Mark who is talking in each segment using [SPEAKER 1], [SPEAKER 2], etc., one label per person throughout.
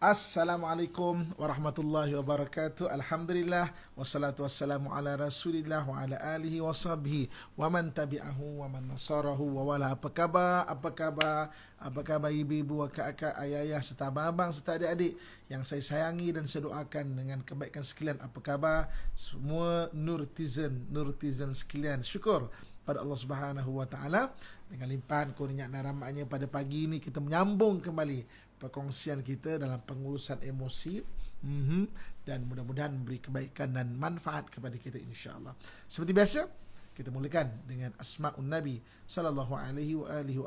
[SPEAKER 1] Assalamualaikum warahmatullahi wabarakatuh. Alhamdulillah wassalatu wassalamu ala Rasulillah wa ala alihi wa sahbihi wa man tabi'ahu wa man nasarahu wa wala. Apa khabar? Apa khabar? Apa khabar ibu-ibu, kakak, ayah-ayah serta abang-abang serta adik-adik yang saya sayangi dan saya doakan dengan kebaikan sekalian. Apa khabar semua nurtizen sekalian? Syukur pada Allah Subhanahu wa taala dengan limpahan kurnia dan rahmatnya pada pagi ini kita menyambung kembali perkongsian kita dalam pengurusan emosi, dan mudah-mudahan memberi kebaikan dan manfaat kepada kita insya-Allah. Seperti biasa, kita mulakan dengan asmaul Nabi sallallahu alaihi wa alihi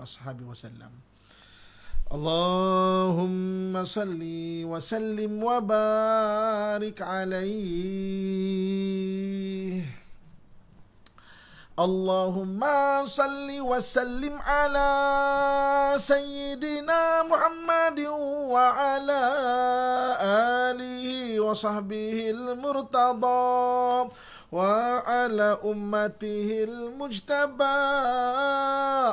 [SPEAKER 1] wasallam. Allahumma salli wa sallim wa barik alaihi. Allahumma salli wa sallim ala Sayyidina Muhammadin wa ala alihi wa sahbihi al-murtada wa ala ummatihi al-mujtaba.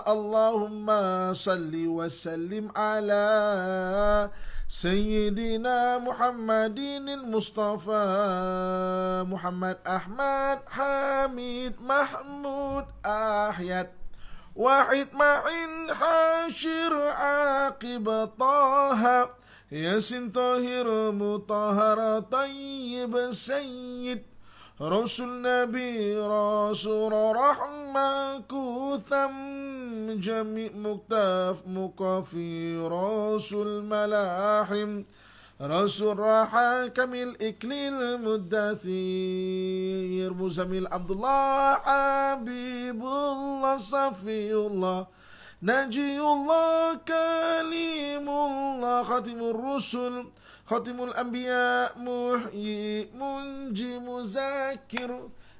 [SPEAKER 1] Allahumma salli wa sallim ala Sayyidina Muhammadin al-Mustafa Muhammad Ahmad Hamid Mahmud Ahyad Wahid Ma'in Hashir Aqib Taha Yasin Tahir Mutahara Tayyib Sayyid Rasul Nabi Rasul Rahmah Kutham Jami' Muktaf Mukafi Rasul Malahim Rasul Raha Kamil Iklil Muddathir Muzamil Abdullah Habibullah Safiullah Najiyullah Kalimullah Khatimul Rusul Khatimul Anbiya Muhyi Munji Muzakir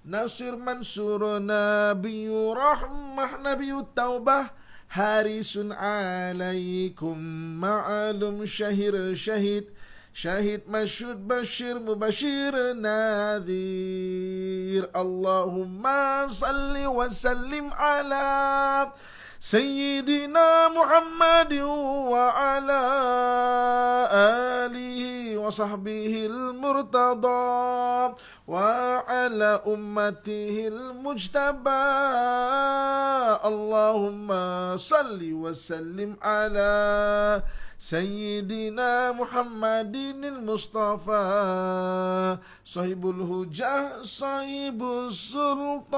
[SPEAKER 1] Nasir Mansur Nabiyu Rahmah Nabiyu Taubah Harisun alaikum Ma'alum Syahir Syahid Syahid Masyud Bashir Mubashir Nadhir. Allahumma salli wa sallim ala Sayyidina Muhammadin wa ala alihi wa sahbihi al-murtada wa ala ummatihi al-mujtaba. Allahumma salli wa sallim ala Sayyidina Muhammadin al-Mustafa Sahibul Hujah Sahibul Sultani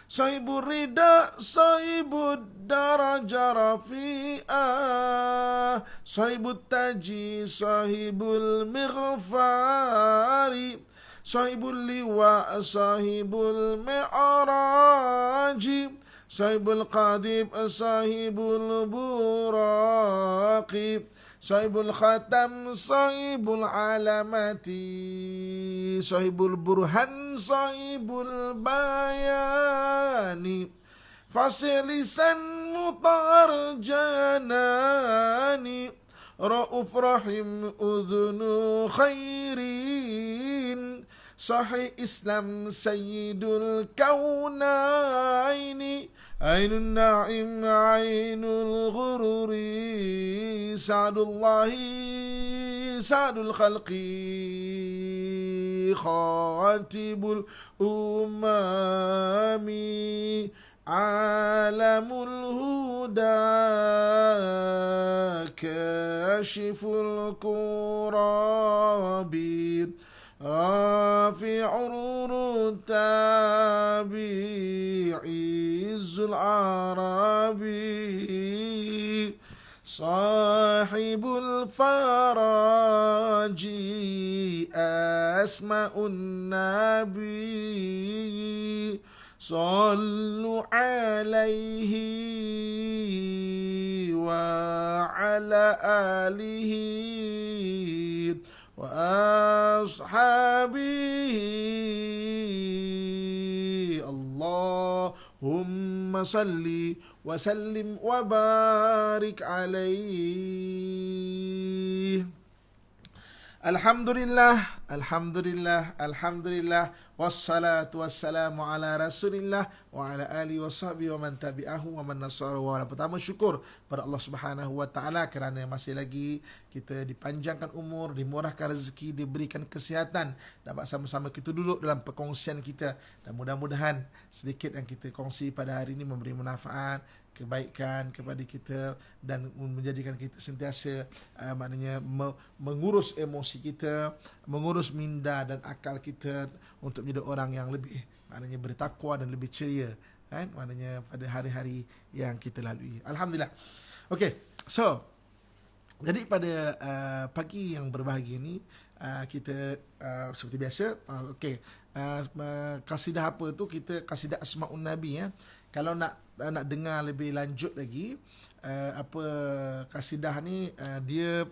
[SPEAKER 1] Sahibul Rida, Sahibul Daraja Rafi'ah Sahibul Taji, Sahibul Mighfari Sahibul Liwa, Sahibul Mi'raji Sahibul Qadib, Sahibul Buraqi Sahibul Khatam, Sahibul Alamati Sahibul Burhan, Sahibul Bayani Fasilisan Mutar Janani Ra'uf Rahim Udhunu Khairin Sahih Islam Sayyidul Kaunaini Ainun Na'im Ainul Ghururi Sa'dullahi Sa'dul Khalqi Khatibul Umami Alamul Huda Kashiful Kurabi Rafi'ur Tabi'i Izzul Arabi Sahibul Faraji Asma'un Nabi Sallu alaihi wa ala alihi wa ashabihi. Allahumma salli wa sallim wa barik alaihi. Alhamdulillah, Alhamdulillah, Alhamdulillah, wassalatu wassalamu ala Rasulillah wa ala alihi wa sahbihi wa man tabi'ahu wa man nasarahu wa ala. Pertama, syukur pada Allah Subhanahu wa taala kerana masih lagi kita dipanjangkan umur, dimurahkan rezeki, diberikan kesihatan, dapat sama-sama kita duduk dalam perkongsian kita, dan mudah-mudahan sedikit yang kita kongsi pada hari ini memberi manfaat, kebaikan kepada kita dan menjadikan kita sentiasa maknanya mengurus emosi kita, mengurus minda dan akal kita untuk menjadi orang yang lebih maknanya bertakwa dan lebih ceria, kan, maknanya pada hari-hari yang kita lalui. Alhamdulillah. Okey, so jadi pada pagi yang berbahagia ini kita seperti biasa, kasidah apa tu, kita kasidah Asmaul Nabi ya. Kalau nak dengar lebih lanjut lagi apa kasidah ni, dia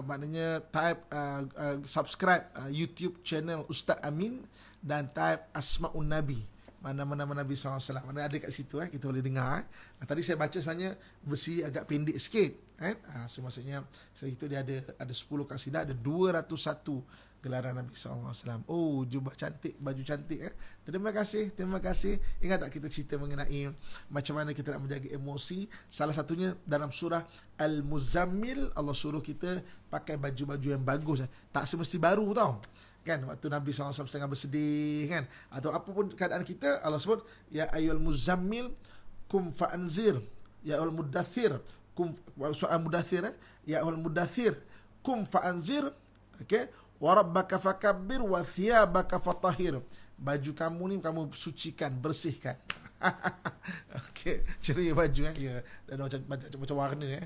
[SPEAKER 1] maknanya type subscribe YouTube channel Ustaz Amin dan type Asmaul Nabi, mana-mana Nabi SAW, mana ada kat situ kita boleh dengar. Tadi saya baca sebenarnya versi agak pendek sikit kan. So maksudnya itu dia ada 10 kasidah, ada 201 gelaran Nabi SAW. Oh, jubah cantik, baju cantik. Terima kasih. Ingat tak kita cerita mengenai macam mana kita nak menjaga emosi? Salah satunya dalam surah Al-Muzammil, Allah suruh kita pakai baju-baju yang bagus. Tak semesti baru tau. Kan, waktu Nabi SAW setengah bersedih kan, atau apapun keadaan kita, Allah sebut, ya ayyuhal muzammil kum fa'anzir, ya ayyuhal mudaththir kum, soal mudaththir, ya ayyuhal mudaththir kum fa'anzir, okey, wa rabbaka fakabbir wa thiyabaka fatahhir. Baju kamu ni kamu sucikan, bersihkan. Okey, ceria baju ya, dan macam warna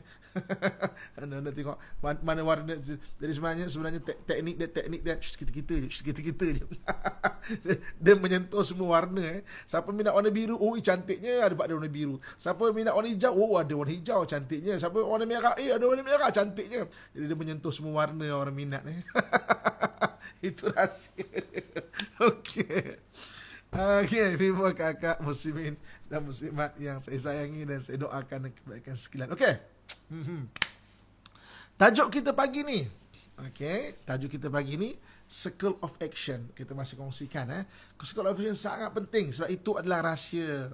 [SPEAKER 1] Anda tengok mana warna. Jadi sebenarnya teknik dia kita je. Dia menyentuh semua warna. Siapa minat warna biru, oh cantiknya, ada warna biru. Siapa minat warna hijau, oh ada warna hijau, cantiknya. Siapa warna merah, ada warna merah, cantiknya. Jadi dia menyentuh semua warna orang minat Itu rahsia. Okey. Okay, ibu kakak muslimin dan muslimat yang saya sayangi dan saya doakan kebaikan sekalian. Okey. Tajuk kita pagi ni. Circle of Action. Kita masih kongsikan Circle of Action sangat penting sebab itu adalah rahsia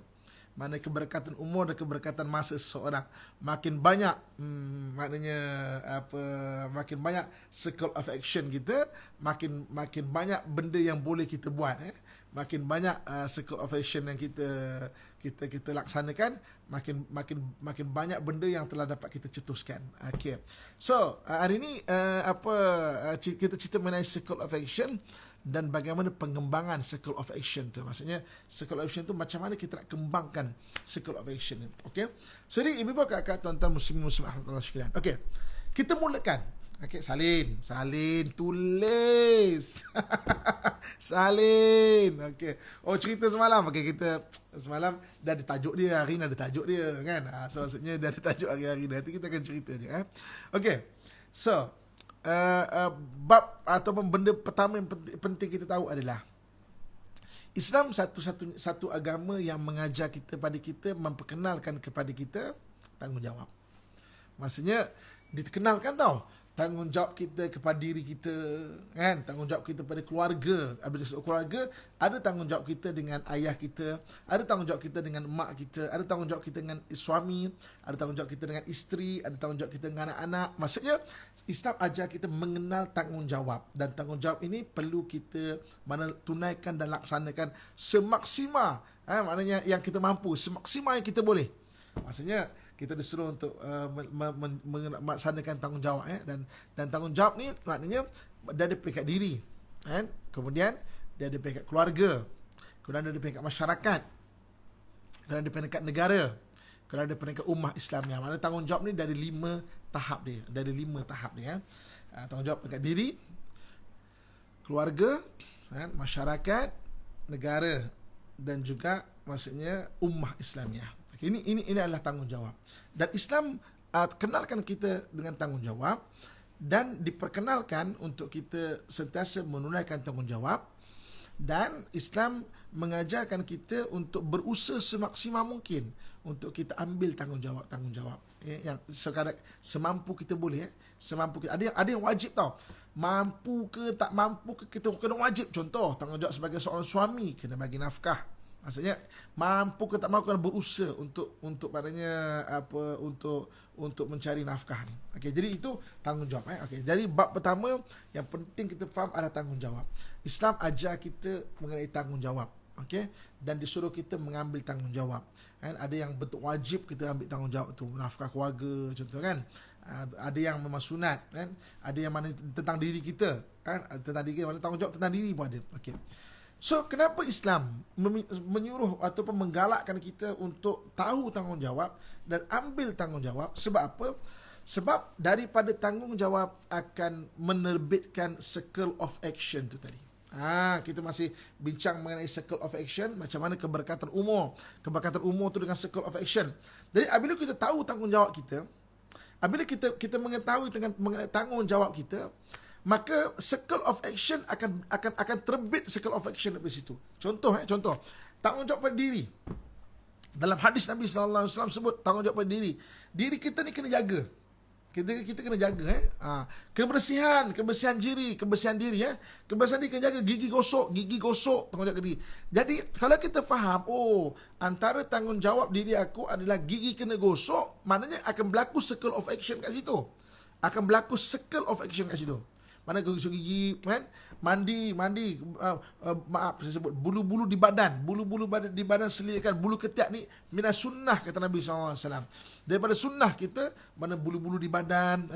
[SPEAKER 1] mana keberkatan umur dan keberkatan masa seseorang. Makin banyak makin banyak circle of action kita, makin banyak benda yang boleh kita buat makin banyak circle of action yang kita laksanakan, makin banyak benda yang telah dapat kita cetuskan. Okay. So hari ni kita cerita mengenai circle of action dan bagaimana pengembangan circle of action tu. Maksudnya circle of action tu macam mana kita nak kembangkan circle of action ni. Okay. So jadi ibu kakak, tuan-tuan muslimin muslimat Allah sekalian. Okay. Kita mulakan. Okay, salin tulis. Salin. Okay. Oh, cerita semalam. Okay, kita semalam dah ada tajuk dia, hari ni ada tajuk dia kan. So maksudnya dah ada tajuk hari-hari, nanti kita akan cerita dia. Okay. So bab ataupun benda pertama yang penting kita tahu adalah Islam satu agama yang mengajar kita, memperkenalkan kepada kita tanggungjawab. Maksudnya dikenalkan tanggungjawab kita kepada diri kita kan, tanggungjawab kita pada keluarga. Apabila keluarga, ada tanggungjawab kita dengan ayah kita, ada tanggungjawab kita dengan mak kita, ada tanggungjawab kita dengan suami, ada tanggungjawab kita dengan isteri, ada tanggungjawab kita dengan anak-anak. Maksudnya Islam ajar kita mengenal tanggungjawab, dan tanggungjawab ini perlu kita tunaikan dan laksanakan semaksimal maknanya yang kita mampu, semaksimal yang kita boleh. Maksudnya kita disuruh untuk melaksanakan tanggungjawab dan tanggungjawab ni maknanya dia ada peringkat diri kan, kemudian dia ada peringkat keluarga, kemudian dia ada peringkat masyarakat, kemudian ada peringkat negara, kemudian ada peringkat ummah Islamiyah. Maknanya tanggungjawab ni dari 5 tahap dia. Tanggungjawab peringkat diri, keluarga, masyarakat, negara dan juga maksudnya ummah Islamiyah. Ini adalah tanggungjawab. Dan Islam kenalkan kita dengan tanggungjawab dan diperkenalkan untuk kita sentiasa menunaikan tanggungjawab, dan Islam mengajarkan kita untuk berusaha semaksimal mungkin untuk kita ambil tanggungjawab yang sekarang semampu kita boleh semampu kita. Ada yang wajib tau. Mampu ke tak mampu ke kita kena wajib. Contoh, tanggungjawab sebagai seorang suami kena bagi nafkah. Maksudnya mampu ke tak mampu kena berusaha untuk maknanya apa untuk mencari nafkah ni. Okey, jadi itu tanggungjawab Okey, jadi bab pertama yang penting kita faham adalah tanggungjawab. Islam ajar kita mengenai tanggungjawab. Okey, dan disuruh kita mengambil tanggungjawab. Kan ada yang bentuk wajib kita ambil tanggungjawab tu, nafkah keluarga contoh kan. Ada yang memang sunat kan, ada yang mana tentang diri kita kan, tentang diri mana tanggungjawab tentang diri pun ada. Okey. So, kenapa Islam menyuruh ataupun menggalakkan kita untuk tahu tanggungjawab dan ambil tanggungjawab? Sebab apa? Sebab daripada tanggungjawab akan menerbitkan circle of action tu tadi. Kita masih bincang mengenai circle of action, macam mana keberkatan umur. Keberkatan umur tu dengan circle of action. Jadi, apabila kita tahu tanggungjawab kita, apabila kita mengetahui mengenai tanggungjawab kita, maka circle of action akan terbit circle of action dari situ. Contoh tanggungjawab pada diri. Dalam hadis Nabi sallallahu alaihi wasallam sebut tanggungjawab pada diri. Diri kita ni kena jaga. Kita kena jaga kebersihan diri. Kebersihan diri kena jaga, gigi gosok tanggungjawab diri. Jadi kalau kita faham, antara tanggungjawab diri aku adalah gigi kena gosok, maknanya akan berlaku circle of action kat situ. Akan berlaku circle of action kat situ. Mana gosok gigi kan, mandi maaf saya sebut bulu-bulu di badan selirkan bulu ketiak ni minas sunnah kata Nabi SAW. Daripada sunnah kita mana bulu-bulu di badan,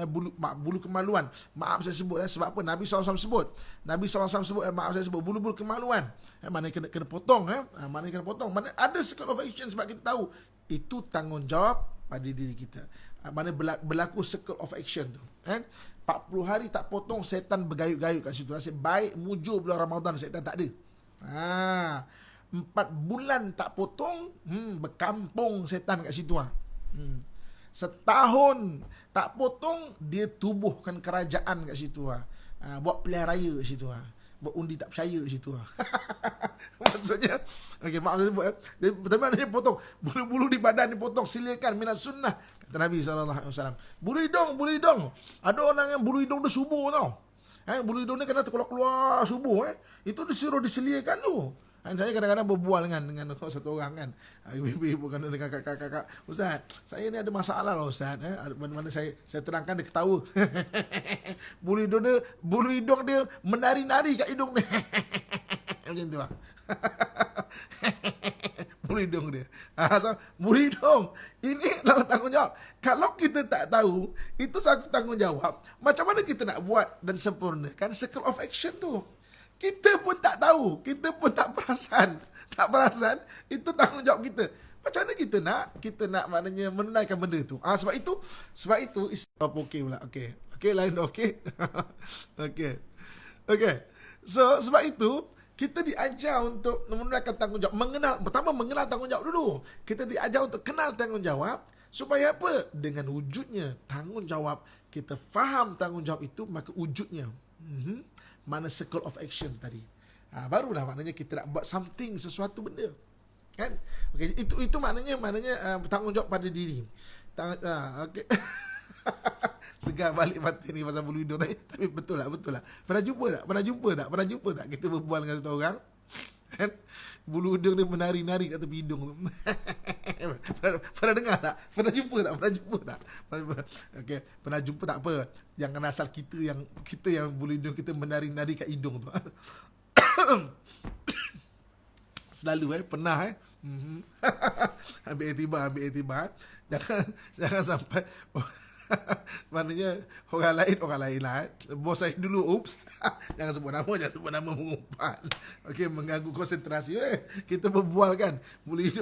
[SPEAKER 1] bulu kemaluan. Maaf saya sebut sebab apa Nabi SAW sebut. Maaf saya sebut bulu-bulu kemaluan. Mana kena potong mana kena potong. Mana ada circle of action sebab kita tahu itu tanggungjawab pada diri kita. Mana berlaku circle of action tu kan. 40 hari tak potong, setan bergayut-gayut kat situ. Nasib baik mujur bulan Ramadan, setan tak ada. 4 bulan tak potong, berkampung setan kat situ. Setahun tak potong, dia tubuhkan kerajaan kat situ. Buat pilihan raya kat situ. Buat undi tak percaya kat situ. Maksudnya, okey, maaf saya sebut. Tapi mana dia potong? Bulu-bulu di badan dipotong, silakan minas sunnah. Kata Nabi SAW. Bulu hidung. Ada orang yang bulu hidung dia subur tau. Bulu hidung dia kena keluar subur. Itu disuruh diselirkan tu. Saya kadang-kadang berbual dengan satu orang kan. Ibu-ibu kan dengan kakak-kakak. Ustaz, saya ni ada masalah lah Ustaz. Mana saya terangkan dia ketawa. Bulu hidung dia menari-nari kat hidung dia. Macam tu lah. Bulu hidung dia. Bulu hidung. Ini adalah tanggungjawab. Kalau kita tak tahu, itu satu tanggungjawab. Macam mana kita nak buat dan sempurnakan circle of action tu? Kita pun tak tahu. Kita pun tak perasan. Itu tanggungjawab kita. Macam mana kita nak maknanya menunaikan benda tu? Sebab itu okey pula. Okey, lain dah okey. Okey. So, sebab itu kita diajar untuk menunaikan tanggungjawab. Pertama mengenal tanggungjawab dulu. Kita diajar untuk kenal tanggungjawab. Supaya apa? Dengan wujudnya tanggungjawab. Kita faham tanggungjawab itu, maka wujudnya. Mana circle of action tadi. Barulah maknanya kita nak buat something, sesuatu benda. Kan? Okey, itu maknanya tanggungjawab pada diri. Okey. Segar balik batin ni pasal bulu hidung tadi. Tapi betul lah. Pernah jumpa tak kita berbual dengan satu orang? Kan? Bulu hidung dia menari-nari kat tepi hidung tu. Pernah dengar tak? Pernah jumpa tak? Okey, pernah jumpa tak apa. Jangan asal kita yang bulu hidung kita menari-nari kat hidung tu. Selalu pernah ambil iktibar. Jangan sampai maknanya orang lain lah. Bos saya dulu, jangan sebut nama mengumpat. Okey, mengganggu konsentrasi. Kita berbual kan, boleh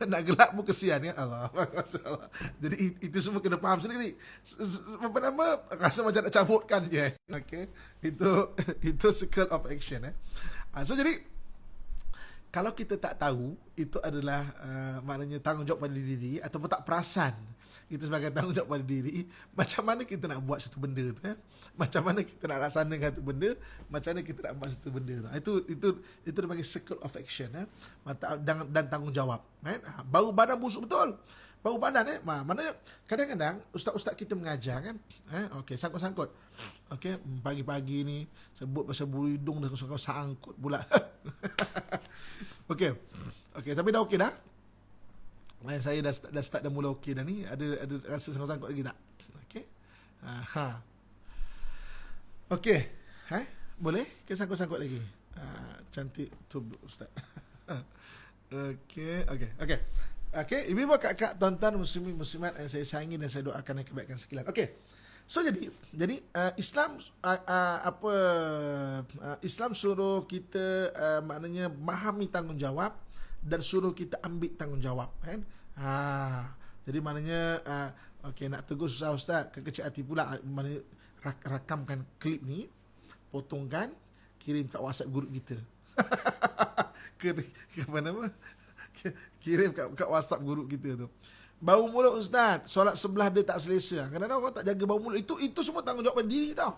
[SPEAKER 1] nak gelap pun kesian kan. Allah. Jadi itu semua kena faham sendiri. Apa nama, rasa macam nak cabutkan je. Okey, itu circle of action. So jadi kalau kita tak tahu itu adalah maknanya tanggungjawab pada diri ataupun tak perasan kita sebagai tanggungjawab pada diri, macam mana kita nak buat satu benda tu macam mana kita nak laksanakan satu benda, macam mana kita nak buat satu benda tu. Itu dipanggil circle of action dan tanggungjawab Bau badan busuk betul. Bau badan maknanya kadang-kadang ustaz-ustaz kita mengajar kan, okey, sangkut-sangkut. Okey, pagi-pagi ni sebut pasal bulu hidung dah sangkut pula. Okey, tapi dah okey dah. Saya dah start dah mula okey dah ni. Ada rasa sangkut-sangkut lagi tak? Okey. Okey. Boleh ke sangkut-sangkut lagi? Cantik tu ustaz. Okey. Ibu bapa kakak tuan-tuan muslimin muslimat yang saya sayangi dan saya doakan yang kebaikan sekalian. Okey. So jadi Islam Islam suruh kita maknanya memahami tanggungjawab dan suruh kita ambil tanggungjawab kan. Jadi maknanya okey, nak tegur susah ustaz, kekecil hati pula. Maknanya rakamkan klip ni, potongkan, kirim kat WhatsApp group kita. Ke mana? Kirim kat WhatsApp group kita tu. Bau mulut ustaz, solat sebelah dia tak selesa. Kadang-kadang orang tak jaga bau mulut. Itu semua tanggungjawab pada diri tau.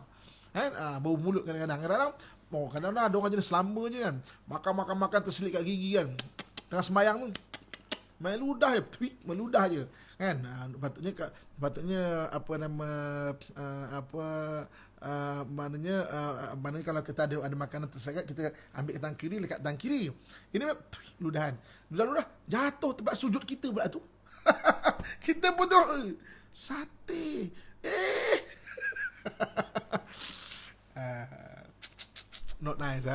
[SPEAKER 1] Kan? Bau mulut kadang-kadang ada orang jenis selamba je kan. Makan terselit kat gigi kan. Tengah sembayang tu meludah je kan. Patutnya maknanya kalau kita ada makanan tersegat, kita ambil tangan kiri, lekat tangan kiri. Ini ludahan jatuh tempat sujud kita pula tu. Kita pun tu sate not nice.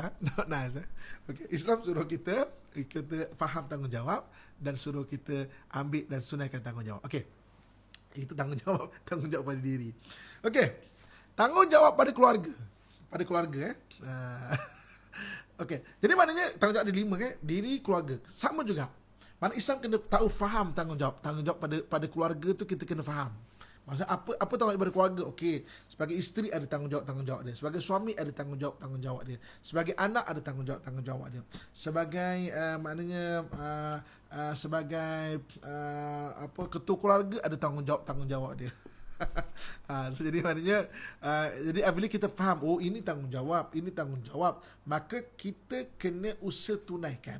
[SPEAKER 1] Okay. Islam suruh kita faham tanggungjawab dan suruh kita ambil dan sunaikan tanggungjawab. Okey. Itu tanggungjawab pada diri. Okey. Tanggungjawab pada keluarga. Okey. Jadi maknanya tanggungjawab ada 5 kan? Diri, keluarga. Sama juga. Mana Islam kena tahu faham tanggungjawab. Tanggungjawab pada keluarga tu kita kena faham. Maksudnya apa tanggungjawab pada keluarga? Okey, sebagai isteri ada tanggungjawab dia. Sebagai suami ada tanggungjawab dia. Sebagai anak ada tanggungjawab dia. Sebagai sebagai ketua keluarga ada tanggungjawab dia. So, jadi maknanya jadi apabila kita faham ini tanggungjawab, maka kita kena usaha tunaikan.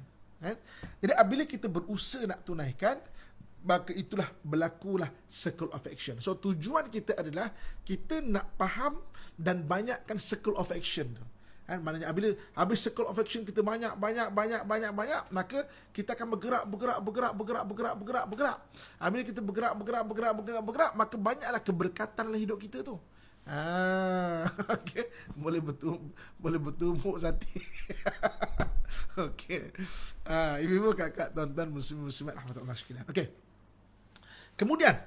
[SPEAKER 1] Jadi apabila kita berusaha nak tunaikan, maka itulah berlakulah circle of action. So tujuan kita adalah kita nak faham dan banyakkan circle of action tu. Maknanya habis circle of action kita banyak, maka kita akan bergerak. Apabila kita bergerak, maka banyaklah keberkatan dalam hidup kita tu. Okay. Boleh bertumbuk sate. Okey. Ibu-ibu, kakak, tuan-tuan muslim-muslimat rahmatullah sekalian. Okey. Kemudian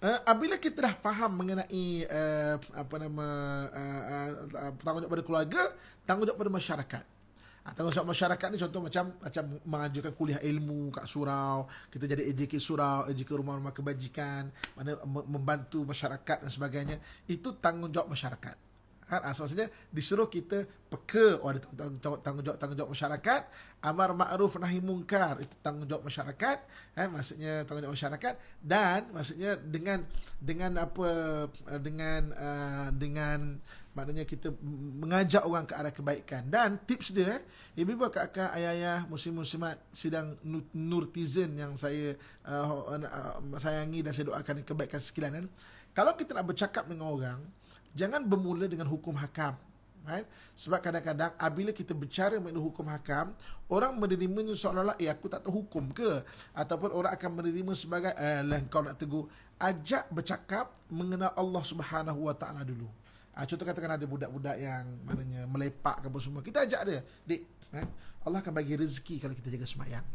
[SPEAKER 1] apabila kita dah faham mengenai tanggungjawab pada keluarga, tanggungjawab pada masyarakat. Tanggungjawab masyarakat ni contoh macam mengajukan kuliah ilmu kat surau, kita jadi AJK surau, AJK rumah-rumah kebajikan, mana membantu masyarakat dan sebagainya. Itu tanggungjawab masyarakat. Maksudnya disuruh kita peka ada tanggungjawab masyarakat. Amar ma'ruf nahi mungkar, itu tanggungjawab masyarakat. Maksudnya tanggungjawab masyarakat, dan maksudnya dengan maknanya kita mengajak orang ke arah kebaikan. Dan tips dia, ibu-ibu, kakak, ayah-ayah, muslim-muslimat, sidang nurtizen yang saya sayangi dan saya doakan kebaikan sekalian. Kalau kita nak bercakap dengan orang, jangan bermula dengan hukum hakam. Sebab kadang-kadang apabila kita bicara mengenai hukum hakam, orang menerimanya seolah-olah aku tak tahu hukum ke, ataupun orang akan menerima sebagai kau nak tegur. Ajak bercakap mengenal Allah Subhanahu Wa Taala dulu. Contoh katakan ada budak-budak yang maknanya melepak ke apa semua, kita ajak dia, "Dik, Allah akan bagi rezeki kalau kita jaga sembahyang."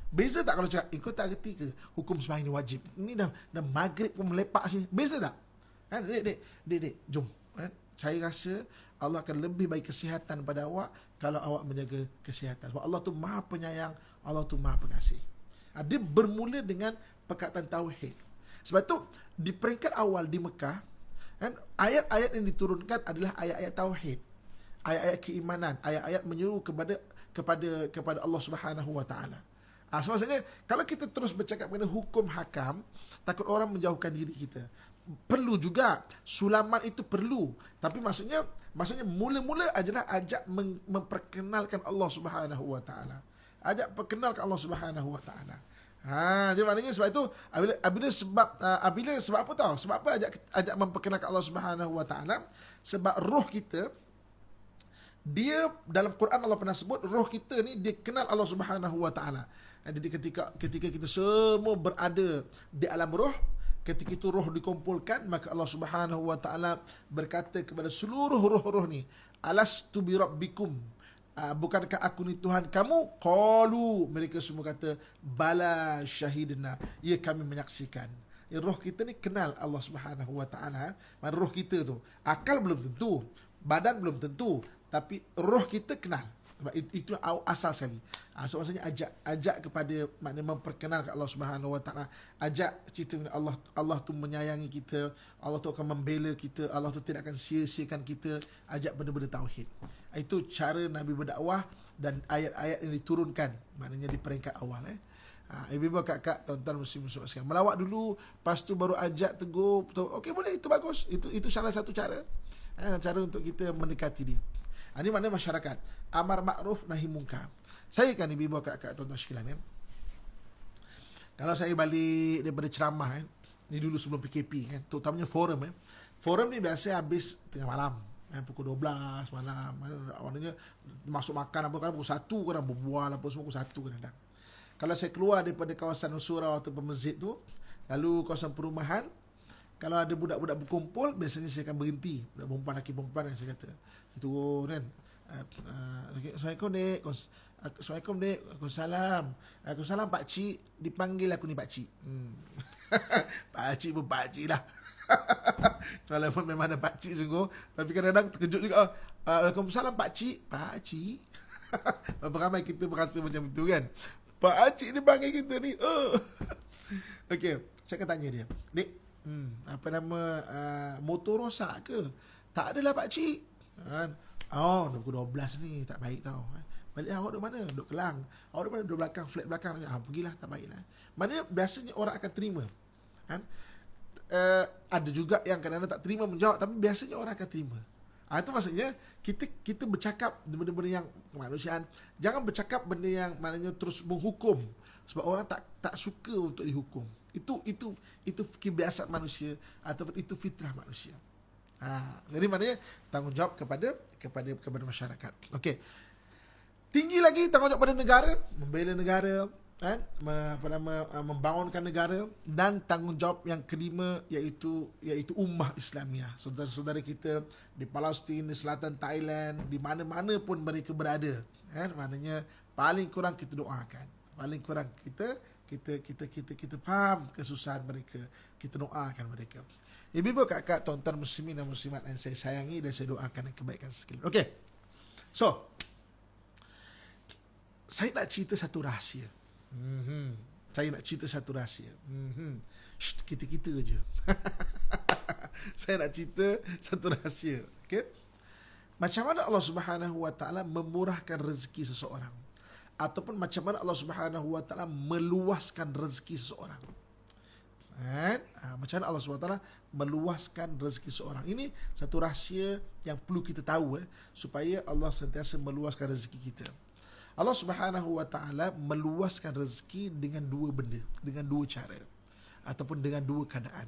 [SPEAKER 1] Beza tak kalau cakap, kau tak reti ke hukum sembahyang ni wajib? Ini dah maghrib pun melepak sini. Beza tak? Dek, jom. Saya rasa Allah akan lebih baik kesihatan pada awak kalau awak menjaga kesihatan. Sebab Allah tu Maha Penyayang, Allah tu Maha Pengasih. Dia bermula dengan perkataan tauhid. Sebab tu di peringkat awal di Mekah, ayat-ayat yang diturunkan adalah ayat-ayat tauhid, ayat-ayat keimanan, ayat-ayat menyeru kepada kepada Allah Subhanahu wa taala. Maksudnya kalau kita terus bercakap mengenai hukum hakam, takut orang menjauhkan diri kita. Perlu juga sulaman itu perlu, tapi maksudnya mula-mula adalah ajak memperkenalkan Allah Subhanahu wa taala. Ajak perkenalkan Allah Subhanahu wa taala. Jadi maknanya sebab itu apabila sebab apa tahu? Sebab apa ajak memperkenalkan Allah Subhanahu wa taala? Sebab roh kita, dia dalam Quran Allah pernah sebut roh kita ni dia kenal Allah Subhanahu wa taala. Jadi ketika kita semua berada di alam roh, ketika itu roh dikumpulkan, maka Allah Subhanahu wa taala berkata kepada seluruh roh-roh ni, alastu bi rabbikum, bukankah aku ni Tuhan kamu? Qalu, mereka semua kata bala syahidna, ya kami menyaksikan. Roh kita ni kenal Allah Subhanahu wa taala. Mana roh kita tu, akal belum tentu, badan belum tentu, tapi roh kita kenal. Itu asal sekali. So maksudnya ajak kepada, maknanya memperkenalkan Allah Subhanahu wa taala. Ajak cerita Allah tu menyayangi kita, Allah tu akan membela kita, Allah tu tidak akan sia-siakan kita. Ajak benda-benda tauhid. Itu cara Nabi berdakwah dan ayat-ayat yang diturunkan, maknanya di peringkat awal. Ibu-ibu, kakak, tuan-tuan muslim-muslim sekalian, melawat dulu, lepas tu baru ajak tegur. Okey, boleh, itu bagus. Itu salah satu cara. Cara untuk kita mendekati dia. Ini maknanya masyarakat, amar makruf nahi mungkar. Saya kan ibu-ibu, kakak, tuan-tuan sekalian, kalau saya balik daripada ceramah ni dulu sebelum PKP terutamanya forum forum ni biasa habis tengah malam, pukul 12 malam. Maknanya masuk makan apa, kadang pukul 1, kadang berbual apa semua pukul 1 kadang. Kalau saya keluar daripada kawasan surau atau masjid tu, lalu kawasan perumahan, kalau ada budak-budak berkumpul, biasanya saya akan berhenti. Budak perempuan, lelaki perempuan yang saya kata. Itu kan. Assalamualaikum dek. Assalamualaikum dek. Waalaikumsalam pakcik. Dipanggil aku ni pakcik. Pakcik pun pakcik lah. Walaupun memang ada pakcik sungguh. Tapi kadang-kadang terkejut juga. Waalaikumsalam pakcik. Pakcik. Berapa ramai kita berasa macam itu kan. Pakcik ni panggil kita ni. Okey, saya akan tanya dia. Dek, apa nama, motor rosak ke? Tak adalah pakcik. Oh, pukul 12 ni tak baik tau. Balik awak duduk mana? Duduk Kelang. Awak duduk mana? Duduk belakang, flat belakang. Pergilah, tak baiklah. Maknanya biasanya orang akan terima. Ada juga yang kadang-kadang tak terima menjawab, tapi biasanya orang akan terima. Itu maksudnya kita bercakap benda-benda yang kemanusiaan. Jangan bercakap benda yang maknanya terus menghukum, sebab orang tak suka untuk dihukum. Itu kebiasaan manusia ataupun itu fitrah manusia. Jadi maknanya tanggungjawab kepada masyarakat. Okey. Tinggi lagi tanggungjawab pada negara, membela negara, membangunkan negara, dan tanggungjawab yang kelima iaitu ummah Islamiah. Saudara-saudara kita di Palestin, di selatan Thailand, di mana-mana pun mereka berada, maknanya paling kurang kita doakan. Paling kurang kita faham kesusahan mereka, kita doakan mereka. Ibu-ibu, kakak, tuan-tuan muslimin dan muslimat yang saya sayangi dan saya doakan yang kebaikan sekalian. Okey. So, saya nak cerita satu rahsia. Saya nak cerita satu rahsia. Kita je. Saya nak cerita satu rahsia. Okey. Macam mana Allah Subhanahu wa taala memurahkan rezeki seseorang, ataupun macam mana Allah Subhanahu wa taala meluaskan rezeki seseorang. Macam mana Allah SWT meluaskan rezeki seorang. Ini satu rahsia yang perlu kita tahu, supaya Allah sentiasa meluaskan rezeki kita. Allah Subhanahu wa taala meluaskan rezeki dengan dua benda, dengan dua cara, ataupun dengan dua keadaan.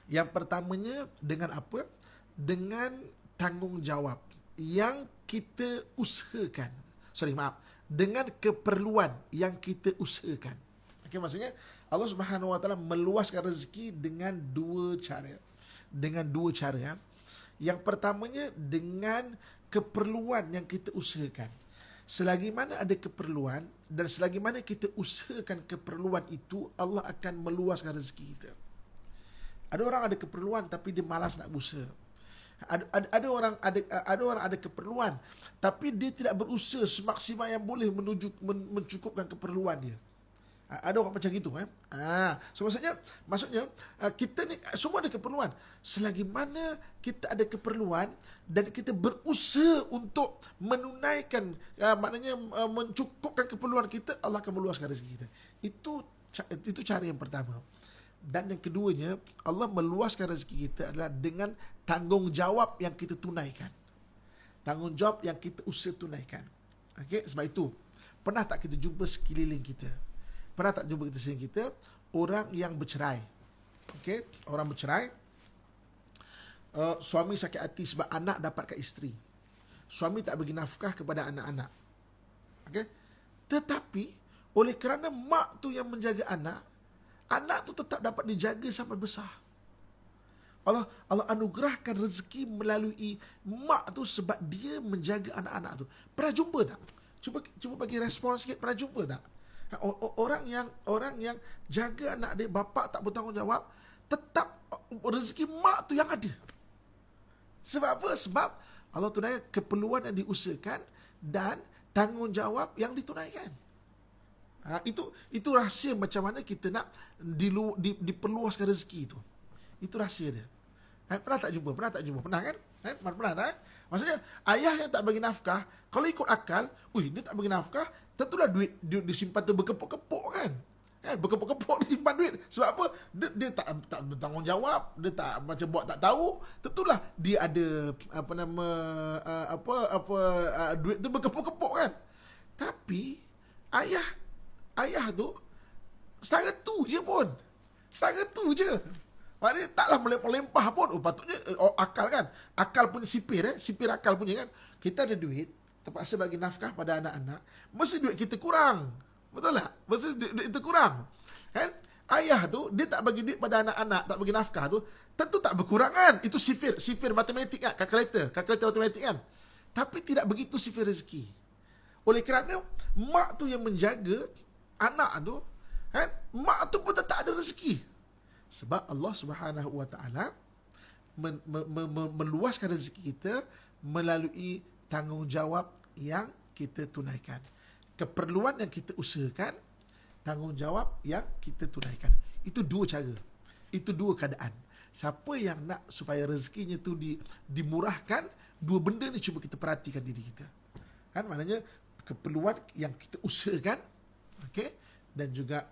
[SPEAKER 1] Yang pertamanya dengan apa? Dengan tanggungjawab yang kita usahakan. Dengan keperluan yang kita usahakan. Okay, maksudnya Allah Subhanahu wa taala meluaskan rezeki dengan dua cara. Dengan dua cara. Yang pertamanya dengan keperluan yang kita usahakan. Selagi mana ada keperluan dan selagi mana kita usahakan keperluan itu, Allah akan meluaskan rezeki kita. Ada orang ada keperluan tapi dia malas nak berusaha. Ada orang ada keperluan tapi dia tidak berusaha semaksimal yang boleh mencukupkan keperluan dia. Ada orang macam gitu So maksudnya kita ni semua ada keperluan. Selagi mana kita ada keperluan dan kita berusaha untuk menunaikan, maknanya mencukupkan keperluan kita, Allah akan meluaskan rezeki kita. Itu cara yang pertama. Dan yang keduanya, Allah meluaskan rezeki kita adalah dengan tanggungjawab yang kita tunaikan. Tanggungjawab yang kita usaha tunaikan. Okey, sebab itu pernah tak kita jumpa sekeliling kita? Pernah tak jumpa kita sekeliling kita orang yang bercerai? Okey, orang bercerai, suami sakit hati sebab anak dapatkan isteri. Suami tak bagi nafkah kepada anak-anak. Okey. Tetapi oleh kerana mak tu yang menjaga anak, anak tu tetap dapat dijaga sampai besar. Allah anugerahkan rezeki melalui mak tu sebab dia menjaga anak-anak tu. Pernah jumpa tak? Cuba bagi respon sikit. Pernah jumpa tak? Orang yang jaga anak dia, bapa tak bertanggungjawab, tetap rezeki mak tu yang ada. Sebab apa? Sebab Allah tunaikan keperluan yang diusahakan dan tanggungjawab yang ditunaikan. Itu rahsia macam mana kita nak diperluaskan rezeki itu. Itu rahsia dia. Pernah tak jumpa? Pernah kan? Pernah tak? Maksudnya, ayah yang tak bagi nafkah, kalau ikut akal, dia tak bagi nafkah, tentulah duit disimpan tu berkepuk-kepuk kan? Berkepuk-kepuk disimpan duit. Sebab apa? Dia tak bertanggungjawab, dia tak macam buat tak tahu, tentulah dia ada duit tu berkepuk-kepuk kan? Tapi ayah tu setara tu je pun. Setara tu je. Maknanya taklah melempah-lempah pun. Patutnya akal kan. Akal punya sipir akal punya kan. Kita ada duit, terpaksa bagi nafkah pada anak-anak, mesti duit kita kurang. Betul tak? Mesti duit kita kurang. Kan? Ayah tu dia tak bagi duit pada anak-anak, tak bagi nafkah tu, tentu tak berkurangan. Itu sifir matematik kan, kalkulator matematik kan. Tapi tidak begitu sifir rezeki. Oleh kerana mak tu yang menjaga anak tu, kan? Mak tu pun tak ada rezeki. Sebab Allah Subhanahu Wa Taala meluaskan rezeki kita melalui tanggungjawab yang kita tunaikan. Keperluan yang kita usahakan, tanggungjawab yang kita tunaikan. Itu dua cara. Itu dua keadaan. Siapa yang nak supaya rezekinya tu dimurahkan, dua benda ni cuba kita perhatikan diri kita. Kan, maknanya keperluan yang kita usahakan, okey, dan juga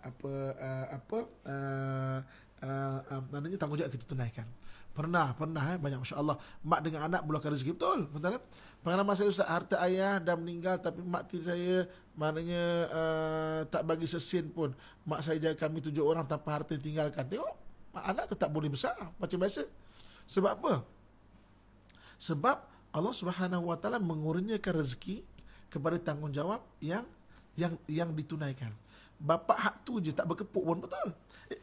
[SPEAKER 1] maknanya tanggungjawab kita tunaikan. Pernah banyak, masya-Allah, mak dengan anak meluahkan rezeki, betul kan? Pengalaman saya, Ustaz, harta ayah dah meninggal tapi mak tiri saya maknanya tak bagi sesin pun. Mak saya jaga kami 7 orang tanpa harta ditinggalkan. Tengok, anak tetap boleh besar macam biasa. Sebab apa? Sebab Allah Subhanahu Wa Taala mengurniakan rezeki kepada tanggungjawab yang ditunaikan. Bapa hak tu je tak berkepuk pun, betul.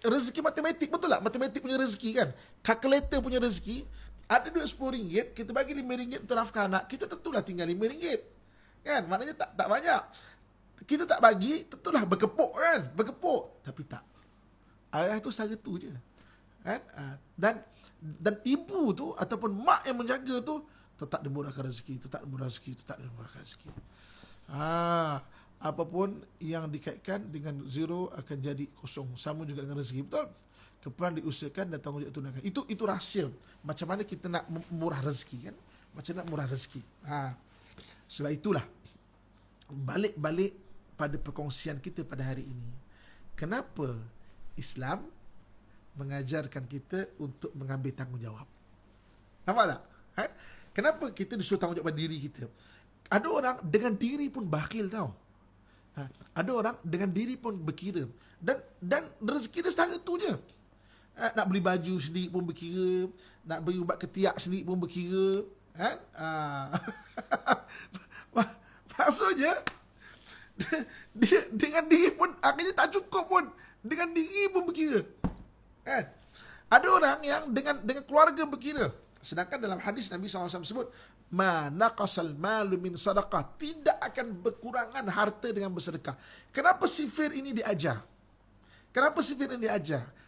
[SPEAKER 1] Rezeki matematik, betul tak? Matematik punya rezeki kan. Kalkulator punya rezeki. Ada duit RM10, kita bagi RM5 untuk nafkah anak, kita tentulah tinggal RM5. Kan? Maknanya tak banyak. Kita tak bagi, tentulah berkepuk kan? Berkepuk. Tapi tak. Ayah tu saja tu je. Kan? Dan ibu tu ataupun mak yang menjaga tu tetap dimurahkan rezeki. Apapun yang dikaitkan dengan zero akan jadi kosong. Sama juga dengan rezeki, betul? Keperluan diusahakan dan tanggungjawab tunaikan. Itu rahsia. Macam mana kita nak murah rezeki kan? Macam nak murah rezeki. Sebab itulah balik pada perkongsian kita pada hari ini. Kenapa Islam mengajarkan kita untuk mengambil tanggungjawab? Nampak tak? Kenapa kita disuruh tanggungjawab pada diri kita? Ada orang dengan diri pun bakhil tau. Ada orang dengan diri pun berkira. Dan rezeki dia setara tu je. Nak beli baju sendiri pun berkira. Nak beli ubat ketiak sendiri pun berkira. Kan? Maksudnya, dengan diri pun, akhirnya tak cukup pun. Dengan diri pun berkira. Kan? Ada orang yang dengan keluarga berkira. Sedangkan dalam hadis Nabi SAW sebut, ma naqasal malu min sadaqah, tidak akan berkurangan harta dengan bersedekah. Kenapa sifir ini diajar?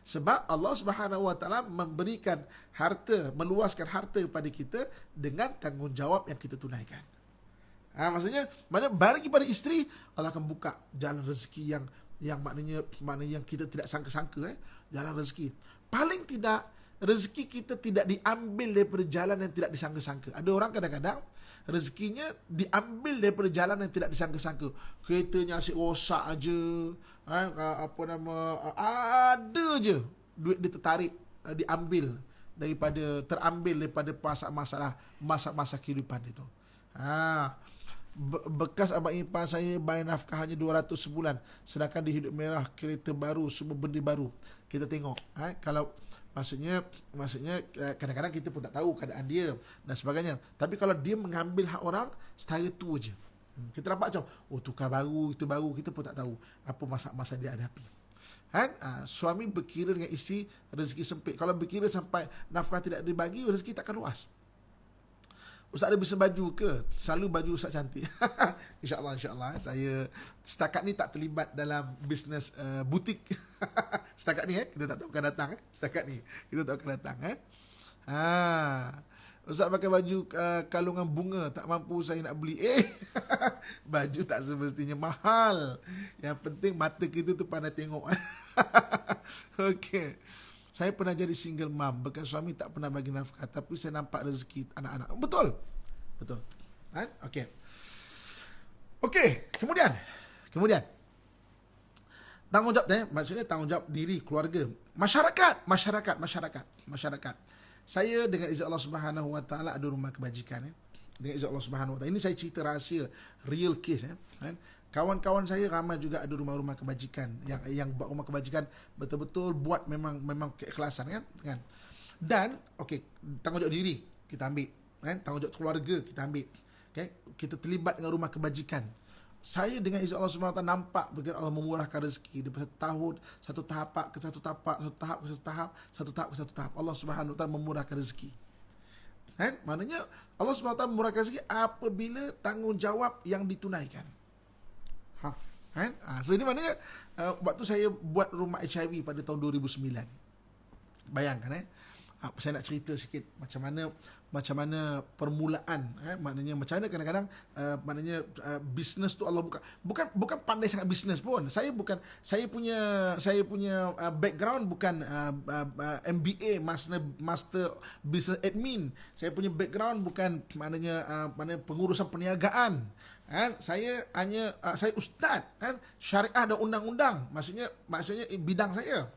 [SPEAKER 1] Sebab Allah Subhanahu Wa Taala memberikan harta, meluaskan harta kepada kita dengan tanggungjawab yang kita tunaikan. Maksudnya bagi pada isteri, Allah akan buka jalan rezeki yang yang maknanya yang kita tidak sangka-sangka, jalan rezeki. Paling tidak rezeki kita tidak diambil daripada jalan yang tidak disangka-sangka. Ada orang kadang-kadang rezekinya diambil daripada jalan yang tidak disangka-sangka. Keretanya asyik rosak aja, ada je duit dia tertarik, terambil daripada masa kehidupan itu. Bekas abang ipar saya bayar nafkah hanya 200 sebulan, sedangkan di Hidup Merah kereta baru, semua benda baru. Kita tengok kalau maksudnya kadang-kadang kita pun tak tahu keadaan dia dan sebagainya. Tapi kalau dia mengambil hak orang, setara tu je. Kita nampak macam tukar baru, itu baru, kita pun tak tahu apa masa dia hadapi. Suami berkira dengan isteri rezeki sempit. Kalau berkira sampai nafkah tidak dibagi, rezeki takkan luas. Ustaz ada bisnes baju ke? Selalu baju Ustaz cantik. InsyaAllah saya setakat ni tak terlibat dalam bisnes butik. Setakat ni kita tak tahu akan datang. Setakat ni kita tak akan datang. Ustaz pakai baju kalungan bunga, tak mampu saya nak beli. Baju tak semestinya mahal. Yang penting mata kita tu pandai tengok. Okey. Saya pernah jadi single mom, bekas suami tak pernah bagi nafkah, tapi saya nampak rezeki anak-anak. Betul. Okey, kemudian tanggungjawab maksudnya tanggungjawab diri, keluarga, masyarakat. Saya dengan izin Allah Subhanahu Wa Taala ada rumah kebajikan. Dengan izin Allah Subhanahu Wa Taala. Ini saya cerita rahsia, real case. Kawan-kawan saya ramai juga ada rumah-rumah kebajikan yang buat rumah kebajikan betul-betul buat memang keikhlasan kan. Dan tanggungjawab diri kita ambil, tanggungjawab keluarga kita ambil. Kita terlibat dengan rumah kebajikan. Saya dengan izin Allah Subhanahu Wa Taala nampak bagaimana Allah memurahkan rezeki daripada satu tahap ke satu tahap. Allah Subhanahu Wa Taala memurahkan rezeki. Maknanya Allah Subhanahu Wa Taala memurahkan rezeki apabila tanggungjawab yang ditunaikan. So ini maknanya waktu saya buat rumah HIV pada tahun 2009. Bayangkan saya nak cerita sikit macam mana permulaan, maknanya macam mana kadang-kadang maknanya bisnes tu Allah bukan pandai sangat bisnes pun. Saya punya background bukan MBA, master business admin. Saya punya background bukan maknanya pengurusan perniagaan. Saya ustaz, syariah dan undang-undang, maksudnya bidang saya.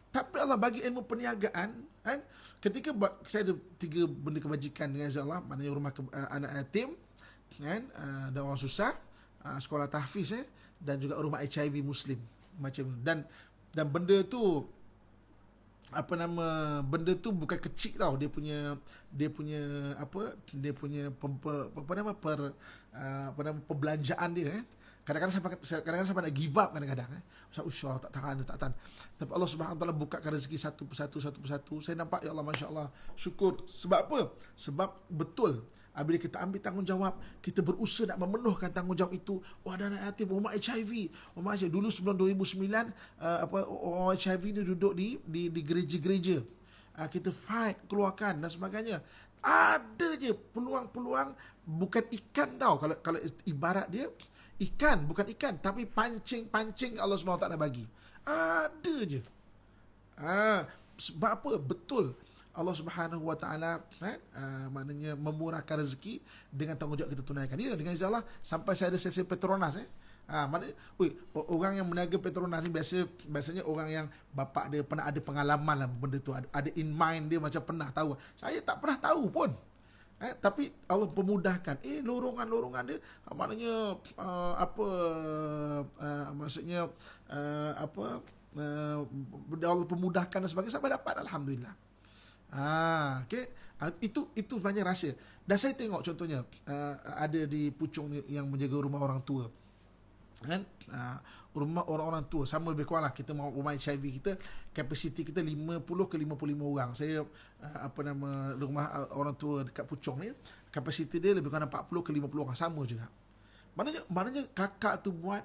[SPEAKER 1] Tapi Allah bagi ilmu perniagaan. Ketika saya ada 3 benda kebajikan dengan izin Allah, maknanya rumah anak yatim, dan orang susah, sekolah tahfiz, dan juga rumah HIV Muslim macam. Dan benda tu bukan kecil tau, dia punya perbelanjaan dia. Kadang-kadang sampai nak give up kadang-kadang. Usah tak tahan. Tapi Allah Subhanahu Wa Taala bukakan rezeki satu persatu. Saya nampak ya Allah, masya-Allah, syukur. Sebab apa? Sebab betul apabila kita ambil tanggungjawab, kita berusaha nak memenuhkan tanggungjawab itu. Ada anak yatim, rumah HIV. Dulu sebelum 2009 orang HIV ni duduk di gereja-gereja. Kita fight, keluarkan dan sebagainya. Ada je peluang-peluang, bukan ikan tau. Kalau ibarat dia ikan, bukan ikan, tapi pancing Allah SWT bagi. Ada je. Sebab apa? Betul Allah Subhanahu Wa Taala maknanya memurahkan rezeki dengan tanggungjawab kita tunaikan. Ya, dengan izin Allah sampai saya ada sesi Petronas. Maknanya orang yang meniaga Petronas ni biasanya orang yang bapa dia pernah ada pengalaman lah benda tu, ada in mind dia, macam pernah tahu. Saya tak pernah tahu pun. Tapi Allah pemudahkan lorong-lorong dia, maknanya Allah pemudahkan dan sebagainya sampai dapat, alhamdulillah. Itu banyak rahsia. Dan saya tengok contohnya ada di Puchong yang menjaga rumah orang tua. Rumah orang-orang tua sama lebih kurang lah, kita mau rumah HIV kita, kapasiti kita 50 ke 55 orang. Saya rumah orang tua dekat Puchong ni, kapasiti dia lebih kurang 40 ke 50 orang, sama juga. Maknanya kakak tu buat,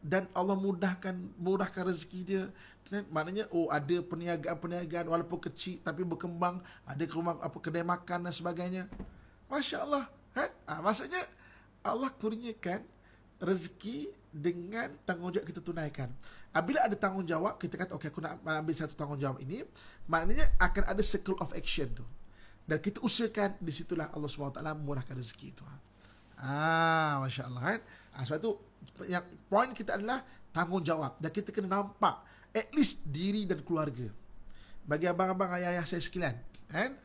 [SPEAKER 1] dan Allah mudahkan rezeki dia. Maknanya ada perniagaan walaupun kecil tapi berkembang, ada rumah kedai makan dan sebagainya. Masya Allah. Maksudnya Allah kurniakan rezeki dengan tanggungjawab kita tunaikan. Apabila ada tanggungjawab, kita kata okey, aku nak ambil satu tanggungjawab ini, maknanya akan ada circle of action tu. Dan kita usahakan, di situlah Allah SWT memurahkan rezeki itu. Masya Allah kan. Sebab tu yang poin kita adalah tanggungjawab, dan kita kena nampak at least diri dan keluarga. Bagi abang-abang, ayah-ayah saya sekalian, kan?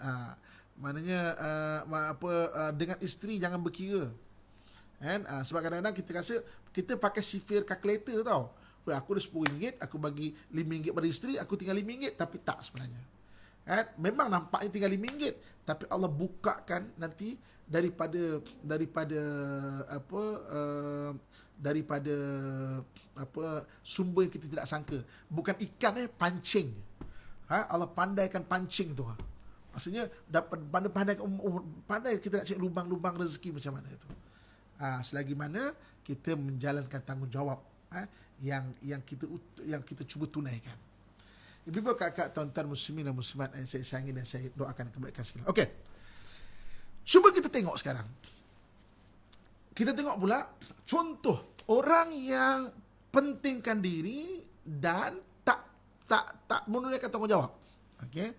[SPEAKER 1] Maknanya dengan isteri jangan berkira, kan? Sebab kadang-kadang kita rasa kita pakai sifir calculator tau. Aku ada RM10, aku bagi RM5 pada isteri, aku tinggal RM5, tapi tak sebenarnya. Kan? Memang nampaknya tinggal RM5, tapi Allah bukakan nanti daripada sumber yang kita tidak sangka. Bukan ikan, pancing. Allah pandaikan pancing tu. Maksudnya dapat pandai kita nak cek lubang-lubang rezeki macam mana itu. Selagi mana kita menjalankan tanggungjawab yang kita cuba tunaikan. Ibu-ibu, kakak, tuan-tuan muslimin dan muslimat yang saya sayangi dan saya doakan kebaikan sekalian. Okey. Cuba kita tengok sekarang. Kita tengok pula contoh orang yang pentingkan diri dan tak menunaikan tanggungjawab. Okey.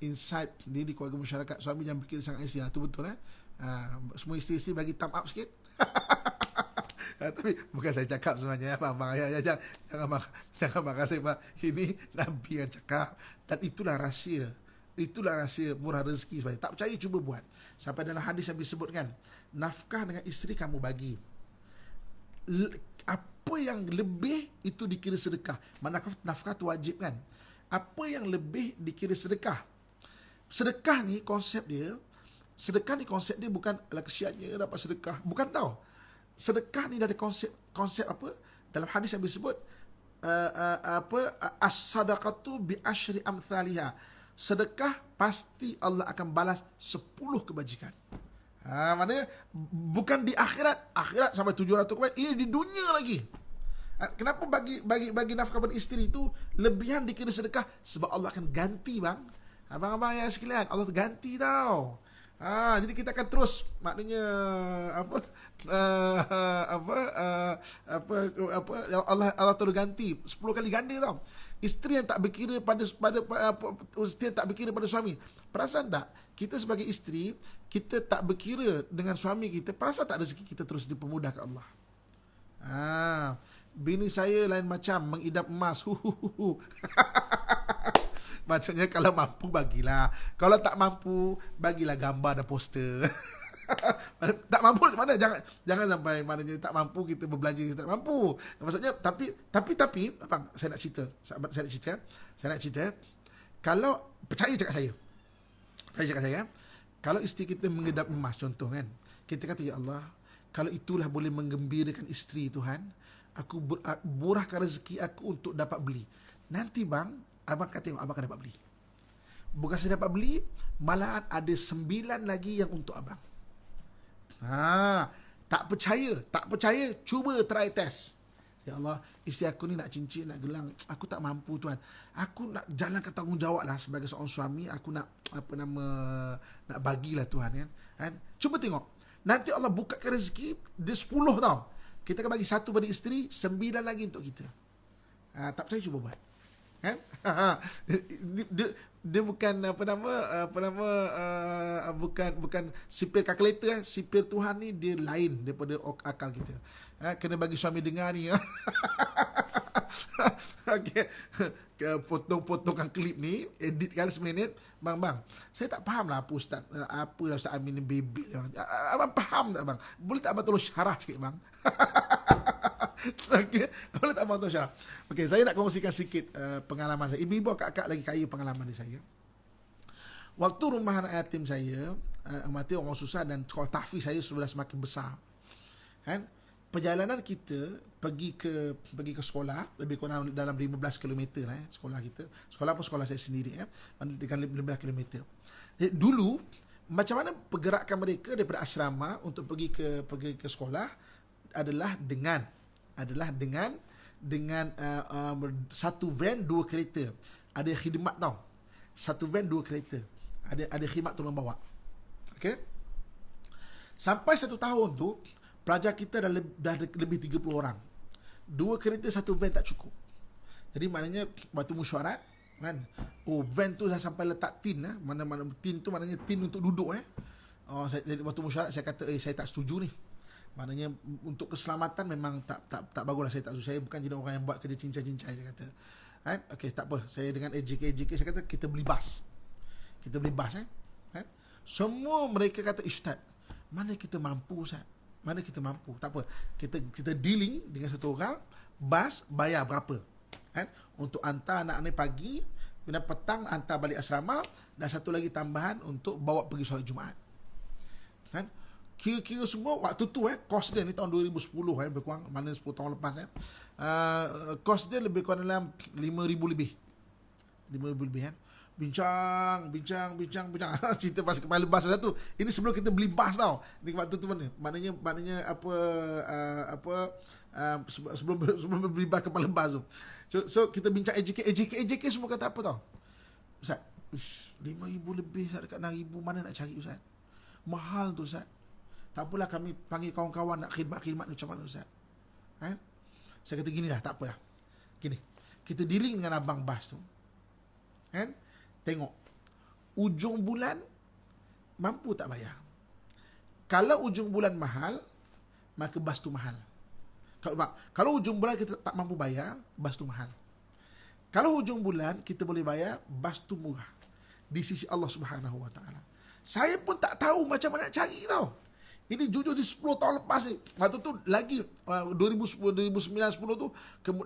[SPEAKER 1] Insight di keluarga masyarakat, suami jangan fikir sangat isteri. Itu betul semua isteri-isteri bagi thumb up sikit. Tapi bukan saya cakap sebenarnya, abang ayah, jangan marah saya, Pak. Ini Nabi yang cakap, dan itulah rahsia murah rezeki sebenarnya. Tak percaya, cuba buat. Sampai dalam hadis yang disebutkan, nafkah dengan isteri kamu bagi. Apa yang lebih itu dikira sedekah. Manakah nafkah itu wajib kan? Apa yang lebih dikira sedekah. Sedekah ni konsep dia bukan kesiannya dapat sedekah. Bukan tau. Sedekah ni dari konsep apa? Dalam hadis yang disebut as-sadaqatu bi asyri amthaliha. Sedekah pasti Allah akan balas 10 kebajikan. Maknanya bukan di akhirat sampai 700 kebaikan, ini di dunia lagi. Kenapa bagi nafkah pada isteri itu lebihan dikira sedekah? Sebab Allah akan ganti, bang. Abang-abang yang sekalian, Allah ganti tau. Jadi kita akan terus, maknanya Allah terus ganti 10 kali ganda tau. Isteri yang tak berkira pada suami. Perasan tak? Kita sebagai isteri, kita tak berkira dengan suami kita. Perasan tak rezeki kita terus dipermudahkan Allah? Bini saya lain macam, mengidap emas. Maksudnya kalau mampu bagilah. Kalau tak mampu, bagilah gambar dan poster. Tak mampu mana, jangan sampai maknanya tak mampu kita berbelanja, kita tak mampu. Maksudnya tapi abang, saya nak cerita. Kalau percaya cakap saya, kalau isteri kita mengedap emas contoh kan, kita kata, ya Allah, kalau itulah boleh menggembirakan isteri Tuhan, aku murahkan rezeki aku untuk dapat beli. Nanti bang, abang kata tengok, abang akan dapat beli. Bukan saya dapat beli, malahan ada 9 lagi yang untuk abang. Tak percaya, cuba try test. Ya Allah, isteri aku ni nak cincin, nak gelang, aku tak mampu Tuhan. Aku nak jalankan tanggungjawab lah sebagai seorang suami. Aku nak nak bagilah Tuhan kan. Cuba tengok. Nanti Allah bukakan rezeki dia 10 tau. Kita akan bagi 1 pada isteri, 9 lagi untuk kita. Tak percaya, cuba buat. Kan? Dia bukan bukan sipir kalkulator. Sipir Tuhan ni dia lain daripada akal kita. Kena bagi suami dengar ni. Okay. Potong-potongkan klip ni, editkan 1 minit. Bang, saya tak faham lah apa Ustaz Amin ni baby. Abang faham tak bang? Boleh tak abang tolong syarah sikit bang? Okay. Boleh tak abang tolong syarah? Okay, saya nak kongsikan sikit pengalaman saya. Ibu-ibu kakak lagi kaya pengalaman di saya. Waktu rumah anak yatim saya, mati orang susah, dan sekolah tahfiz saya sudah semakin besar. Kan? Perjalanan kita pergi ke sekolah lebih kurang dalam 15 km lah sekolah kita. Sekolah pun sekolah saya sendiri dengan 15 km. Dulu macam mana pergerakan mereka daripada asrama untuk pergi ke sekolah adalah dengan satu van 2 kereta. Ada khidmat tau. Satu van 2 kereta. Ada khidmat tolong bawa. Okey. Sampai 1 tahun tu Pelajar kita dah lebih 30 orang. 2 kereta 1 van tak cukup. Jadi maknanya waktu mesyuarat kan, van tu dah sampai letak tin, mana-mana tin tu maknanya tin untuk duduk. Jadi waktu mesyuarat saya kata saya tak setuju ni. Maknanya untuk keselamatan memang tak baguslah, saya tak setuju. Saya bukan jenis orang yang buat kerja cincai-cincai, saya kata. Kan? Okey, tak apa. Saya dengan AJK saya kata kita beli bas. Kan? Semua mereka kata, "Ustaz, mana kita mampu, Ustaz? Mana kita mampu?" Tak apa. Kita dealing dengan satu orang, bas bayar berapa? Kan? Untuk hantar anak ni pagi, kemudian petang hantar balik asrama, dan satu lagi tambahan untuk bawa pergi solat Jumaat. Kan? Kira-kira semua waktu tu kos dia ni tahun 2010 lebih kurang, mana 10 tahun lepas kos dia lebih kurang dalam 5,000 lebih. 5,000 lebih kan. Bincang cerita pasal kepala bas tu. Ini sebelum kita beli bas tau. Ni waktu tu mana? Maknanya sebelum beli bas kepala bas tu. So kita bincang AJK semua kata apa tau? Ustaz, 5,000 lebih Ustaz, dekat 6,000 mana nak cari Ustaz? Mahal tu Ustaz. Tak apalah, kami panggil kawan-kawan nak khidmat macam mana Ustaz? Kan? Saya kata gini lah, tak apalah. Gini, kita dealing dengan abang bas tu. Kan? Tengok, ujung bulan mampu tak bayar? Kalau ujung bulan mahal, maka bas tu mahal. Kalau ujung bulan kita tak mampu bayar, bas tu mahal. Kalau ujung bulan kita boleh bayar, bas tu murah di sisi Allah Subhanahu Wa Taala. Saya pun tak tahu macam mana nak cari tau. Ini jujur di 10 tahun lepas ni. Waktu tu lagi 2009-10 tu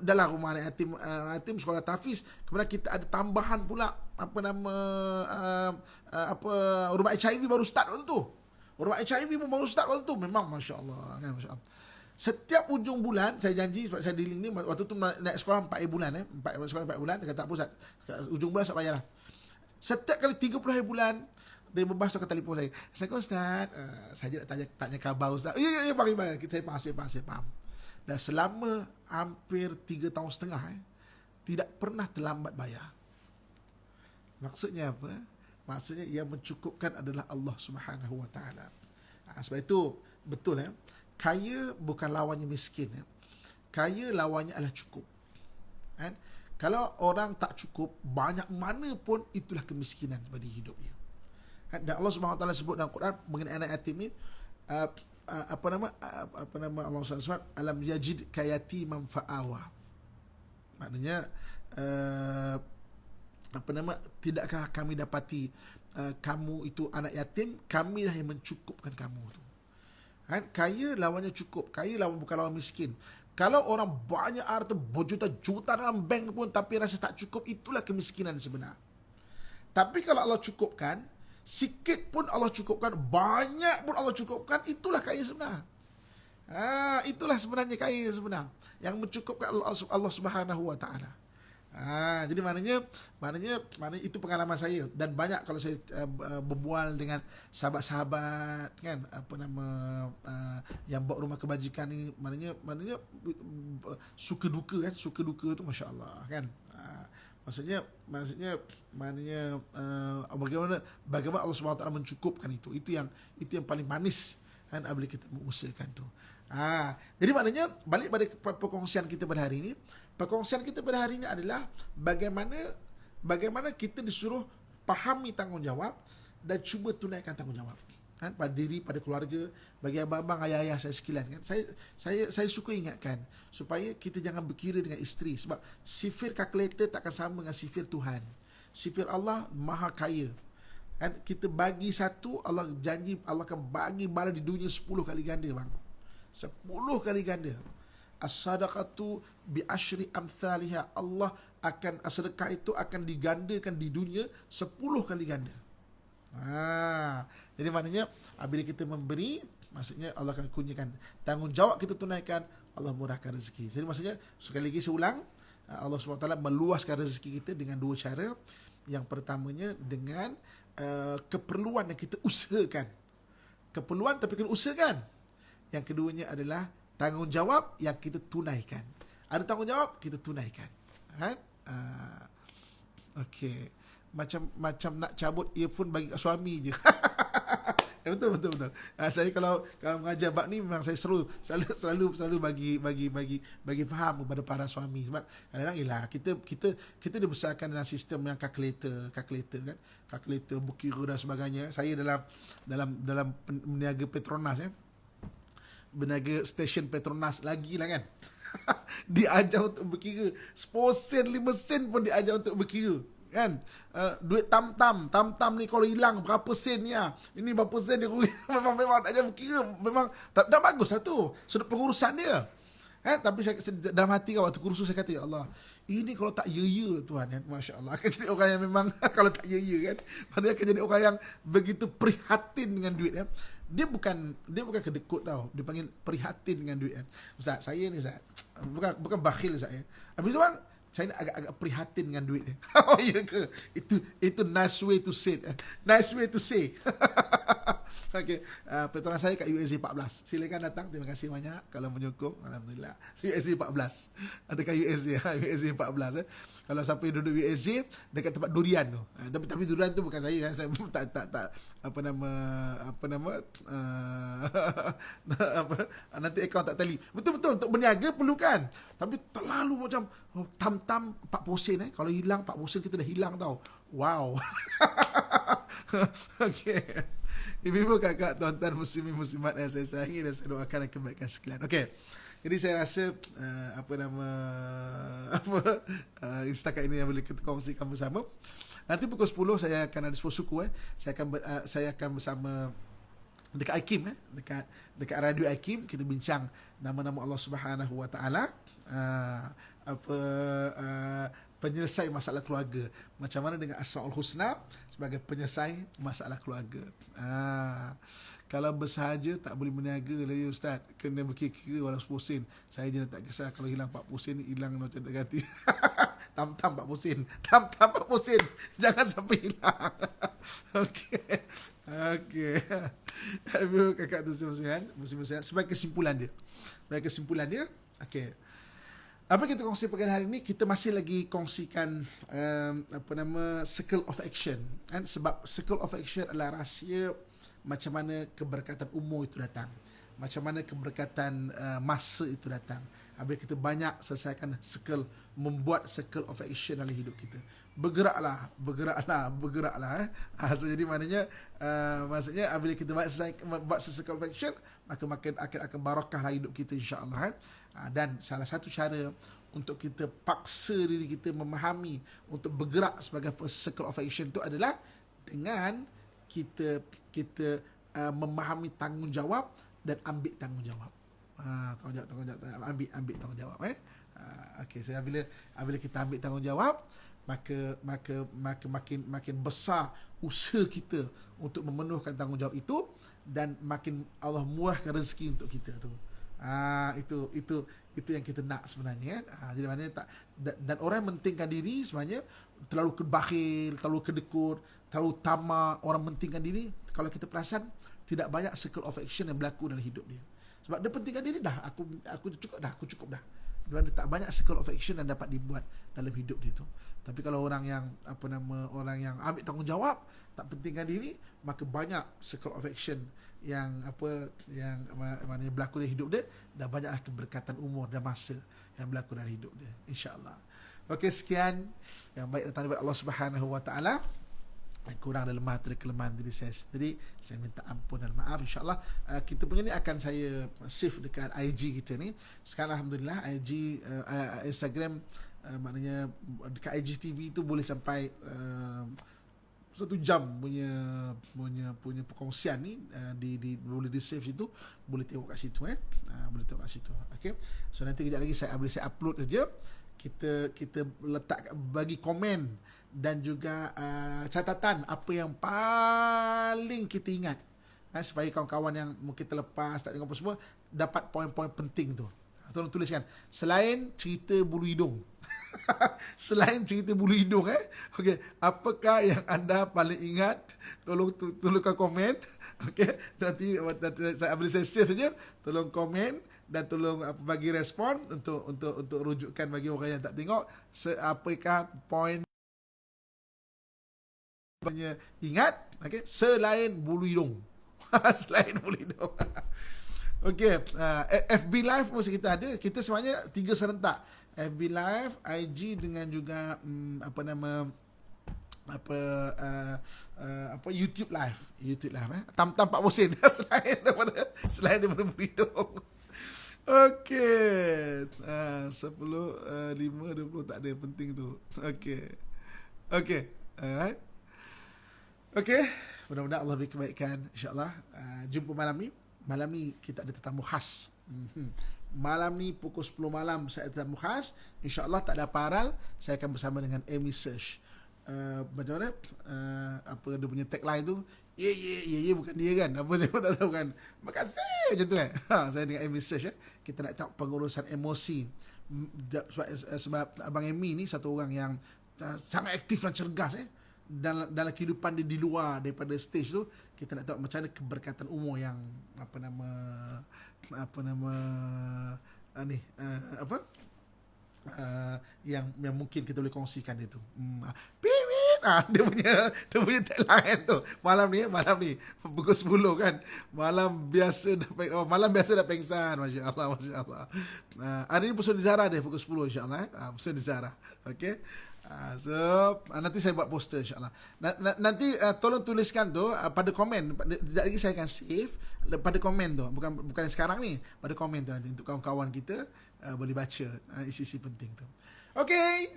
[SPEAKER 1] dalam rumah anak yatim sekolah tahfiz. Kemudian kita ada tambahan pula rumah HIV baru start waktu tu. Rumah HIV pun baru start waktu tu. Memang masya-Allah kan, masya-Allah. Setiap ujung bulan saya janji, sebab saya dealing ni waktu tu naik sekolah 4 bulan sekolah 4 bulan, dia kata apa Ustaz? Ujung bulan saya bayarlah. Setiap kali 30 hari bulan dia berbahas ke telefon saya. Saya kata, Ustaz, saya nak tanya khabar Ustaz. Ya, bagi. Saya faham. Dan selama hampir 3 tahun setengah tidak pernah terlambat bayar. Maksudnya apa? Maksudnya yang mencukupkan adalah Allah Subhanahu Wa Taala. Sebab itu betul kaya bukan lawannya miskin. Kaya lawannya adalah cukup. Kan? Kalau orang tak cukup, banyak mana pun itulah kemiskinan pada hidupnya. Dan Allah Subhanahu Wa Taala sebut dalam Quran mengenai anak yatim ni, apa nama Allah SWT, alam yajid kayatiman fa'awa. Maknanya tidakkah kami dapati kamu itu anak yatim, kamilah yang mencukupkan kamu tu. Kan? Kaya lawannya cukup. Kaya bukan lawan miskin. Kalau orang banyak harta berjuta-juta dalam bank pun tapi rasa tak cukup, itulah kemiskinan sebenar. Tapi kalau Allah cukupkan, sikit pun Allah cukupkan, banyak pun Allah cukupkan, itulah kaya sebenar. Itulah sebenarnya kaya sebenar, yang mencukupkan Allah Subhanahu Wa Taala. Jadi maknanya itu pengalaman saya, dan banyak kalau saya berbual dengan sahabat-sahabat kan, yang buat rumah kebajikan ni, maknanya suka duka tu masya-Allah kan. Maksudnya bagaimana Allah Subhanahu Wa Taala mencukupkan itu yang paling manis kan, apabila kita mengusahakan tu. Jadi maknanya balik pada perkongsian kita pada hari ini. Perkongsian kita pada hari ini adalah bagaimana kita disuruh pahami tanggungjawab dan cuba tunaikan tanggungjawab kan, pada diri, pada keluarga, bagi abang-abang, ayah-ayah saya sekalian kan. Saya suka ingatkan supaya kita jangan berkira dengan isteri, sebab sifir kalkulator takkan sama dengan sifir Tuhan. Sifir Allah maha kaya kan. Kita bagi satu, Allah janji Allah akan bagi bala di dunia 10 kali ganda bang. 10 kali ganda. As-sadaqatu bi asyri amthaliha. Allah akan, sedekah itu akan digandakan di dunia 10 kali ganda. Jadi maknanya apabila kita memberi, maksudnya Allah akan kunjungkan. Tanggungjawab kita tunaikan, Allah murahkan rezeki. Jadi maksudnya sekali lagi saya ulang, Allah SWT meluaskan rezeki kita dengan 2 cara. Yang pertamanya dengan keperluan yang kita usahakan. Keperluan tapi kena usahakan. Yang keduanya adalah tanggungjawab yang kita tunaikan. Ada tanggungjawab, kita tunaikan. Okey. Macam nak cabut earphone bagi kat suami je. Betul. Saya kalau mengajar bab ni memang saya selalu bagi faham kepada para suami, sebab kadang-kadang ialah kita dibesarkan dalam sistem yang kalkulator kan, kalkulator, bukira dan sebagainya. Saya dalam meniaga Petronas berniaga stesen Petronas lagi lah kan. Diajar untuk berkira 10 sen 5 sen pun diajar untuk berkira kan. Duit tam-tam ni kalau hilang berapa sen ni ini berapa sen dia rugi. memang tak ajar berkira, memang tak bagus lah tu sudut pengurusan dia kan. Tapi saya dalam hati waktu kursus saya kata, ya Allah, ini kalau tak ya Tuhan kan, Masya Allah, akan jadi orang yang memang kalau tak ya kan, dia akan jadi orang yang begitu prihatin dengan duit ya. Dia bukan kedekut tau, dia panggil prihatin dengan duit kan. Ustaz, saya ni Ustaz bukan bakhil Ustaz ya. Habis tu bang, saya agak prihatin dengan duit dia. Oh iya ke? Itu nice way to say. Okey, petronas saya kat USG 14. Silakan datang. Terima kasih banyak kalau menyokong. Alhamdulillah. USG 14. Adakah USG? USG 14 Kalau sampai duduk USG dekat tempat durian tu. Tapi durian tu bukan saya. Saya tak apa nama nanti akaun tak tali. Betul untuk berniaga perlukan. Tapi terlalu macam tam 40 sen kalau hilang 40 sen kita dah hilang tau. Wow. Okey. Ibu-ibu, kakak, tuan-tuan, muslimin muslimat yang saya sayangi dan saya doakan kebaikan sekalian. Okey. Jadi saya rasa setakat ini yang boleh kita kongsikan bersama. Nanti pukul 10 saya akan ada sebuah suku saya akan bersama dekat IKIM dekat radio IKIM, kita bincang nama-nama Allah Subhanahu Wa Taala, penyelesai masalah keluarga. Macam mana dengan Asmaul Husna sebagai penyelesai masalah keluarga. Kalau bersahaja tak boleh berniaga lah ya Ustaz. Kena berkira walau 10 sen. Saya je tak kisah kalau hilang 40 sen, hilang macam tak ganti. Tam-tam 40 sen. Tam-tam 40 sen. Jangan sampai hilang. Okey. Ibu, kakak tu muslim-muslim. Sebagai kesimpulan dia. Okey. Apa kita kongsi pada hari ini, kita masih lagi kongsikan circle of action kan, sebab circle of action adalah rahsia macam mana keberkatan umur itu datang, macam mana keberkatan masa itu datang. Habis kita banyak selesaikan membuat circle of action dalam hidup kita. Bergeraklah. So, jadi maksudnya apabila kita buat circle of action, maka makin akan barakahlah hidup kita, insya-Allah. Dan salah satu cara untuk kita paksa diri kita memahami untuk bergerak sebagai circle of action itu adalah dengan kita memahami tanggungjawab dan ambil tanggungjawab. Ambil tanggungjawab. Okey, so apabila kita ambil tanggungjawab, maka makin besar usaha kita untuk memenuhkan tanggungjawab itu, dan makin Allah murahkan rezeki untuk kita tu. Itu yang kita nak sebenarnya kan. Jadi maknanya dan orang yang mentingkan diri sebenarnya terlalu bakhil, terlalu kedekut, terlalu tamak. Orang mentingkan diri, kalau kita perasan tidak banyak circle of action yang berlaku dalam hidup dia. Sebab dia pentingkan diri dah, aku cukup dah. Dan tak banyak circle of action yang dapat dibuat dalam hidup dia tu. Tapi kalau orang yang orang yang ambil tanggungjawab, tak pentingkan diri, maka banyak circle of action yang maknanya berlaku dalam hidup dia, dan banyaklah keberkatan umur dan masa yang berlaku dalam hidup dia, insya-Allah. Okey, sekian yang baik datang daripada Allah Subhanahu Wa Taala. Kurang dan lemah dari kelemahan diri saya sendiri, saya minta ampun dan maaf, insya-Allah. Kita punya ni akan saya save dekat IG kita ni. Sekarang alhamdulillah IG Instagram, maknanya dekat IGTV tu boleh sampai 1 jam punya perkongsian ni, boleh di save situ, boleh tengok kat situ boleh tengok kat situ. Okey, so nanti kejap lagi saya upload saja. Kita letak, bagi komen dan juga catatan apa yang paling kita ingat, supaya kawan-kawan yang mungkin terlepas tak tengok apa semua dapat poin-poin penting tu. Tolong tuliskan, selain cerita bulu hidung. Selain cerita bulu hidung okey, apakah yang anda paling ingat? Tolongkan komen. Okey, nanti saya save saja, tolong komen dan tolong bagi respon untuk rujukan bagi orang yang tak tengok, apakah poin ingat, okey, selain bulu hidung. Selain berlindung. Okey, FB Live pun kita ada. Kita sebenarnya 3 serentak. FB Live, IG dengan juga YouTube Live. Tam-tam Pak Musin selain daripada berlindung. Okey. 10, 5, 20 tak ada yang penting tu. Okey. Alright. Okey. Mudah-mudahan Allah beri kebaikan, insya-Allah. Jumpa malam ni. Malam ni kita ada tetamu khas. Malam ni pukul 10 malam saya ada tetamu khas. InsyaAllah tak ada paral. Saya akan bersama dengan Amy Search. Macam mana? Apa dia punya tagline tu? Ya, bukan dia kan? Apa saya pun tak tahu kan? Makasih macam tu kan? Saya dengan Amy Search. Kita nak tahu pengurusan emosi. Sebab Abang Amy ni satu orang yang sangat aktif dan cergas dalam kehidupan dia di luar daripada stage tu. Kita nak tahu macam mana keberkatan umur yang yang mungkin kita boleh kongsikan itu. Dia punya tagline tu. Malam ni pukul 10 kan. Malam biasa dah pengsan. Masya-Allah. Hari ni Pusat Zara dia pukul 10 insya-Allah. Pusat Zara. Okey. So nanti saya buat poster insya-Allah. Nanti tolong tuliskan tu pada komen. Sekejap lagi saya akan save pada komen tu. Bukan sekarang ni, pada komen tu nanti untuk kawan-kawan kita boleh baca isi-isi penting tu. Okey,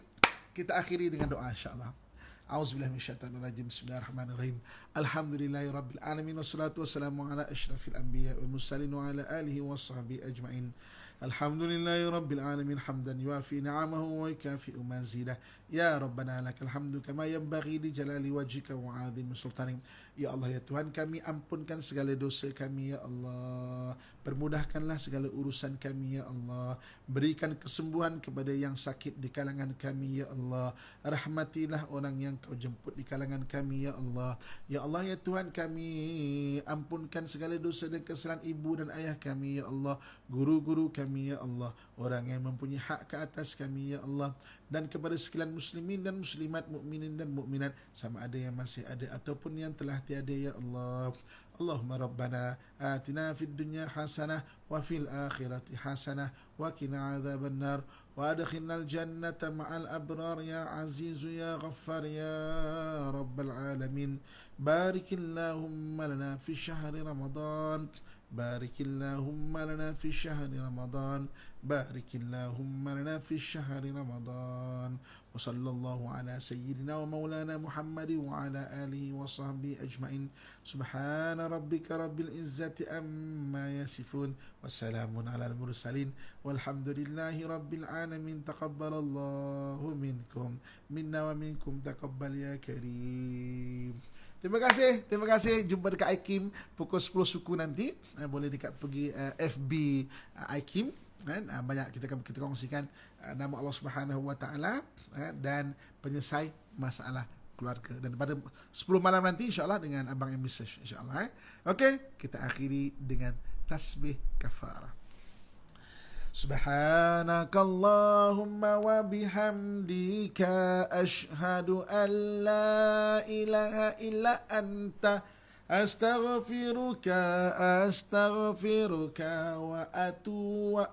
[SPEAKER 1] kita akhiri dengan doa insya-Allah. A'udzubillahi minasyaitonirrajim. Bismillahirrahmanirrahim. Alhamdulillahirabbil alamin wassalatu wassalamu ala asyrafil anbiya wal mursalin wa ala alihi washabbihi ajmain. Alhamdulillahirabbil alamin hamdan yuafi ni'amahu wa yukafi'u mazidah. Ya Rabbana lakal hamdu kama yanbaghi li jalali wajhika wa 'azimi sultanik. Ya Allah, ya Tuhan kami, ampunkan segala dosa kami ya Allah. Permudahkanlah segala urusan kami ya Allah. Berikan kesembuhan kepada yang sakit di kalangan kami ya Allah. Rahmatilah orang yang kau jemput di kalangan kami ya Allah. Ya Allah, ya Tuhan kami, ampunkan segala dosa dan kesalahan ibu dan ayah kami ya Allah. Guru-guru kami ya Allah. Orang yang mempunyai hak ke atas kami ya Allah. Dan kepada sekalian muslimin dan muslimat, mukminin dan mukminat, sama ada yang masih ada ataupun yang telah tiada ya Allah. Allahumma rabbana atina fid dunya hasanah wa fil akhirati hasanah wa qina adzabannar wa adkhilnal jannata ma'al abrar ya azizu ya ghaffar ya rabbal alamin. Barikillahumma lana fi syahri ramadan. Barikillahumma lana fi syahri ramadan. Barikillahumma lana fi syahri ramadan. Wa sallallahu ala sayyidina wa maulana Muhammad wa ala alihi wa sahbihi ajma'in. Subhana rabbika rabbil izzati amma yasifun. Wassalamun ala al-mursalin. Walhamdulillahi rabbil alamin. Taqabbalallahu minkum minna wa minkum taqabbal ya karim. Terima kasih. Jumpa dekat IKIM pukul 10 suku nanti. Boleh pergi FB IKIM kan. Banyak kita kongsikan nama Allah Subhanahu wa taala dan penyelesai masalah keluarga. Dan pada 10 malam nanti insya-Allah dengan Abang Message insya-Allah. Okey, kita akhiri dengan tasbih kafarah. Subhanakallahumma wa bihamdika ashhadu an la ilaha illa anta astaghfiruka wa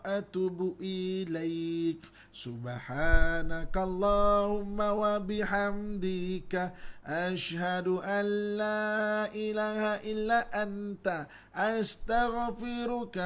[SPEAKER 1] atubu ilaik. Subhanakallahumma wa bihamdika ashhadu an la ilaha illa anta astaghfiruka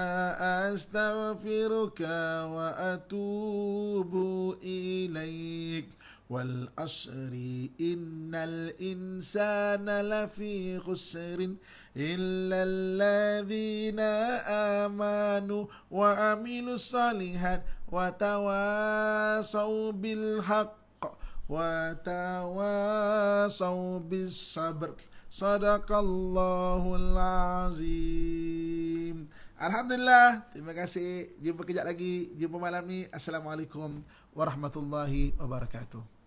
[SPEAKER 1] wa atubu ilaik. Wal asri innal insana lafi khusrin illa alladhina amanu wa amilus salihat wa tawasaw bil haqq wa tawasaw bis sabr. Sadaqallahul azim. Alhamdulillah. Terima kasih. Jumpa kejap lagi. Jumpa malam ni. Assalamualaikum warahmatullahi wabarakatuh.